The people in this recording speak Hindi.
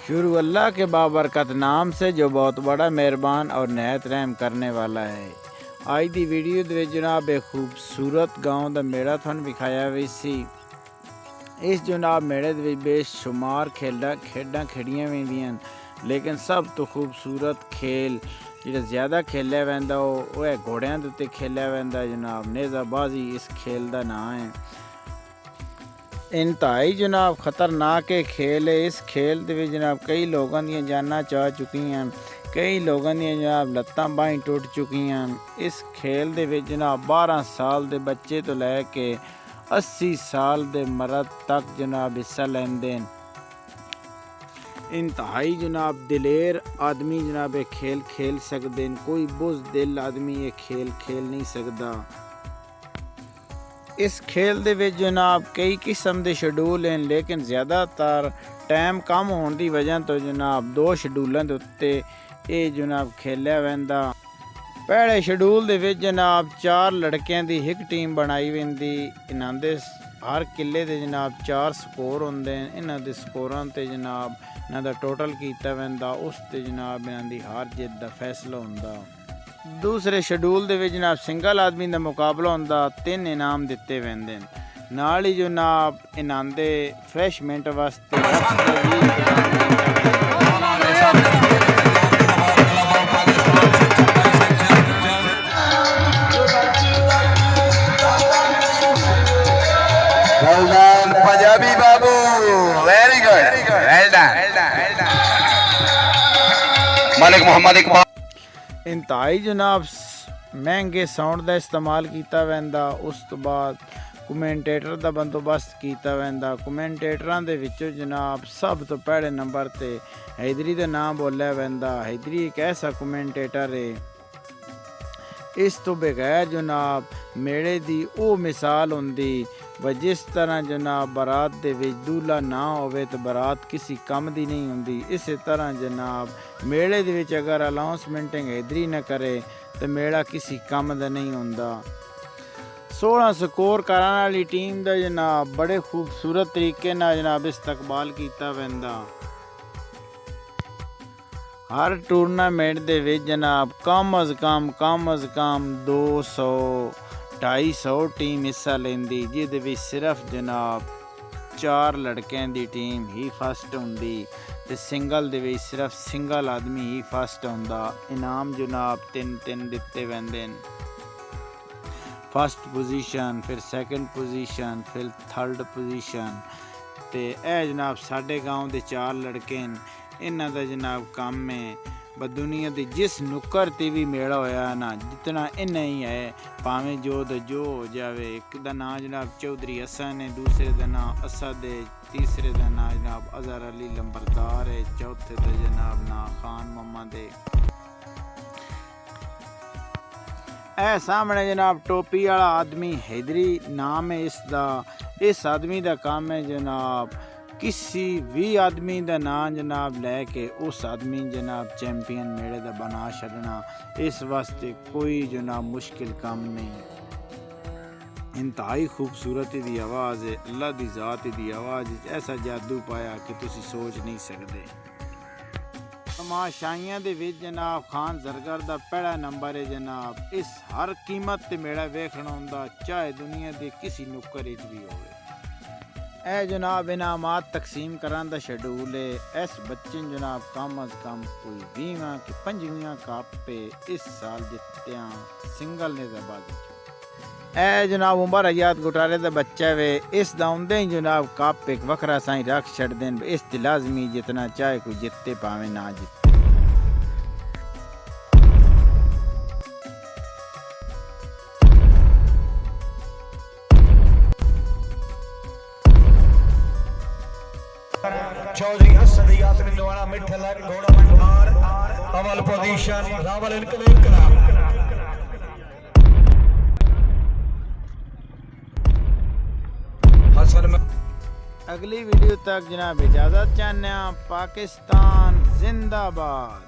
शुरू अल्लाह के बाबरकत नाम से जो बहुत बड़ा मेहरबान और नहायत रहम करने वाला है। आज की वीडियो दे जनाब एक खूबसूरत गाँव का मेला थानू विखाया भी सी। इस जनाब मेले दे बेशुमार खेडां खिड़ियां वेंदियां, लेकिन सब तो खूबसूरत खेल जो ज़्यादा खेलिया वैंदा वो है घोड़ियां दे उत्ते खेलिया वैंदा जनाब नेज़ाबाजी इस खेल का नाम है। इंतहाई जनाब खतरनाक खेल है। इस खेल दे जनाब कई लोगों दी जाना चाह चुकी हैं, कई लोगों दी जनाब लत्तां बाहीं टुट चुकी हैं। इस खेल दे जनाब 12 साल के बच्चे तो लैके 80 साल के मर्द तक जनाब हिस्सा लेंदे। इंतहाई जनाब दिलेर आदमी जनाब ये खेल खेल सकते हैं, कोई बुज़दिल आदमी ये खेल खेल नहीं सकता। इस खेल दे विच जनाब कई किस्म के शेड्यूल हैं, लेकिन ज़्यादातर टाइम कम होने की वजह तो जनाब 2 शेड्यूलों के उत्ते ये जनाब खेलिया वैंदा। पहले शेड्यूल दे विच जनाब 4 लड़कियां की एक टीम बनाई वेंदी। इन्हां दे हर किले दे जनाब 4 स्कोर होंदे हैं। इन्हां दे स्कोरां ते जनाब इन्हां दा टोटल कीता वैंदा, उस ते जनाब इन्हां दी हार जित दा फैसला होंदा। दूसरे शेड्यूल दे विच जनाब सिंगल आदमी का मुकाबला होंदा, 3 इनाम दिते वेंदे नाल ही जनाब इन्हां दे फ्रैशमेंट वास्ते पंजाबी बाबू वेरी गुड वेल डन मालिक मोहम्मद इकबाल। इंतहाई जनाब महंगे साउंड का इस्तेमाल किया वैंदा। उस तो बाद कमेंटेटर का बंदोबस्त किया वैंदा। कमेंटेटरां दे विचों जनाब सब तो पहले नंबर ते हैदरी का नाम बोलिया वैंदा। हैदरी एक ऐसा कमेंटेटर है, इस तो बगैर जनाब मेले की वो मिसाल होंदी व जिस तरह जनाब बारात दे विच दूल्हा ना होवे तो बारात किसी कम दी नहीं होंदी। इस तरह जनाब मेले दे विच अगर अनाउंसमेंटिंग हैदरी न करे तो मेला किसी कम दा नहीं होंदा। 16 स्कोर करने वाली टीम का जनाब बड़े खूबसूरत तरीके नाल जनाब इस्तकबाल किया वैंदा। हर टूरनामेंट दे विच जनाब कम अज़ कम 200-250 टीम हिस्सा लेंदी, जिहदे विच सिर्फ जनाब 4 लड़कियां दी टीम ही फस्ट होंदी ते सिंगल दे विच सिर्फ सिंगल आदमी ही फस्ट होंदा। इनाम जनाब 3 दिते वैंदे, फस्ट पोजीशन, फिर सैकेंड पोजीशन, फिर थर्ड पोजीशन। ते ए जनाब साडे गाँव दे 4 लड़के न, इन्हां दा जनाब काम है ब दुनिया की जिस नुक्कर ते भी मेला होया ना जितना इन्ना ही है, भावें जो हो जाए। एक दा नाम जनाब चौधरी हसन है, दूसरे का नाम असद है, तीसरे का नाम जनाब अजहर अली लंबरदार है, चौथे का जनाब ना खान मोहम्मद है। ए सामने जनाब टोपी वाला आदमी हैदरी नाम है इसका। इस आदमी का काम है जनाब किसी भी आदमी का नाम जनाब लैके उस आदमी जनाब चैंपियन मेले का बना छड़ना। इस वास्ते कोई जनाब मुश्किल काम नहीं। इंतहाई खूबसूरती की आवाज़ है, अल्लाह की ज़ात की आवाज़ ऐसा जादू पाया कि तुसी सोच नहीं सकते। तमाशाइयां दे विच जनाब खान जरगर का पहला नंबर है जनाब। इस हर कीमत ते मेला वेखना होंदा, चाहे दुनिया के किसी नुक्कर भी होवे। ए जनाब इनामात तकसीम करान दा शेड्यूल है। इस बच्चे जनाब कम अज़ कम कोई 20 कि 25 कप पे इस साल जित्तियां सिंगल नेज़ाबाजी। ए जनाब उमर अयाद गुटारे दा बच्चा वे, इस दाउंदे ही जनाब कप एक वखरा साई रख छड़ देन। इस ते लाजमी जितना चाहे कोई जित्ते पावे ना जित्ते। चौधरी हसन यात्री लोहाना मिठल घोड़ा मंठार अवल पोजीशन रावल इनकलाब। अगली वीडियो तक जनाब इजाज़त चाहते हैं। पाकिस्तान जिंदाबाद।